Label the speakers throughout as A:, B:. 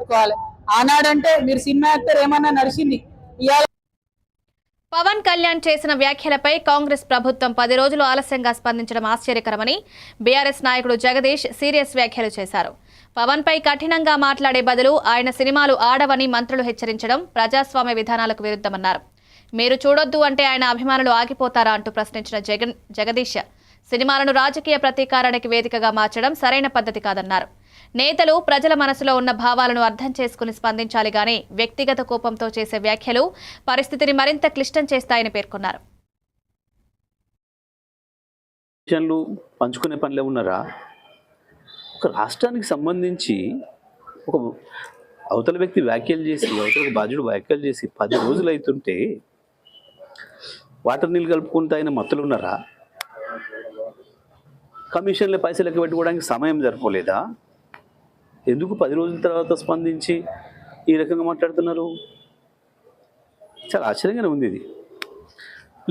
A: పెట్టుకోవాలి. ఆనాడంటే మీరు cinema actor ఏమన్నా నడిచింది. ఇవాళ
B: పవన్ కళ్యాణ్ చేసిన వ్యాఖ్యలపై కాంగ్రెస్ ప్రభుత్వం 10 రోజులు ఆలస్యంగా స్పందించడం ఆశ్చర్యకరమని బీఆర్ఎస్ నాయకుడు జగదీష్ సీరియస్ వ్యాఖ్యలు చేశారు. పవన్ పై కఠినంగా మాట్లాడే బదులు ఆయన సినిమాలు ఆడవని మంత్రులు హెచ్చరించడం ప్రజాస్వామ్య విధానాలకు విరుద్ధమన్నారు. మీరు చూడొద్దు అంటే ఆయన అభిమానులు ఆగిపోతారా అంటూ ప్రశ్నించిన జగదీష్ సినిమాలను రాజకీయ ప్రతీకారానికి వేదికగా మార్చడం సరైన పద్ధతి కాదన్నారు. నేతలు ప్రజల మనసులో ఉన్న భావాలను అర్థం చేసుకుని స్పందించాలి గాని వ్యక్తిగత కోపంతో చేసే వ్యాఖ్యలు పరిస్థితిని మరింత క్లిష్టం చేస్తాయని పేర్కొన్నారు.
C: పంచుకునే పనిలో ఉన్నారా? ఒక రాష్ట్రానికి సంబంధించి ఒక అవతల వ్యక్తి వ్యాఖ్యలు చేసి అవతల బాధ్యుడు వ్యాఖ్యలు చేసి 10 రోజులు అవుతుంటే వాటర్ నీళ్ళు కలుపుకుంటూ ఆయన మత్తులు ఉన్నారా? కమిషన్ల పైసలు లెక్క పెట్టుకోవడానికి సమయం సరిపోలేదా? ఎందుకు 10 రోజుల తర్వాత స్పందించి ఈ రకంగా మాట్లాడుతున్నారు? చాలా ఆశ్చర్యంగానే ఉంది ఇది.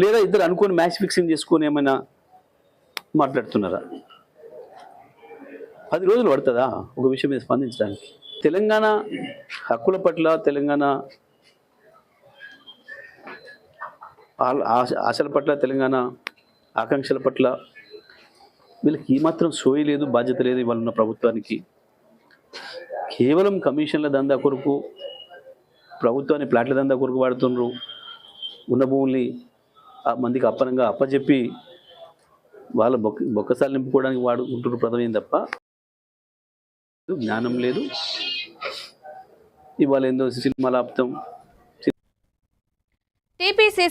C: లేదా ఇద్దరు అనుకొని మ్యాచ్ ఫిక్సింగ్ చేసుకొని ఏమైనా మాట్లాడుతున్నారా? 10 రోజులు పడుతుందా ఒక విషయం మీద స్పందించడానికి? తెలంగాణ హక్కుల పట్ల, తెలంగాణ ఆశల పట్ల, తెలంగాణ ఆకాంక్షల పట్ల వీళ్ళకి ఏమాత్రం సోయి లేదు, బాధ్యత లేదు. ఇవాళ ఉన్న ప్రభుత్వానికి కేవలం కమిషన్ల దందా కొరకు, ప్రభుత్వాన్ని ప్లాట్ల దందా కొరకు వాడుతున్నారు. ఉన్న భూముల్ని మందికి అప్పనంగా అప్పచెప్పి వాళ్ళ బొక్కసాలు నింపుకోవడానికి వాడుకుంటున్నారు ప్రధానం తప్ప జ్ఞానం లేదు. ఇవాళ ఏందో సినిమాల ఆప్తం
B: టీపీసీసీ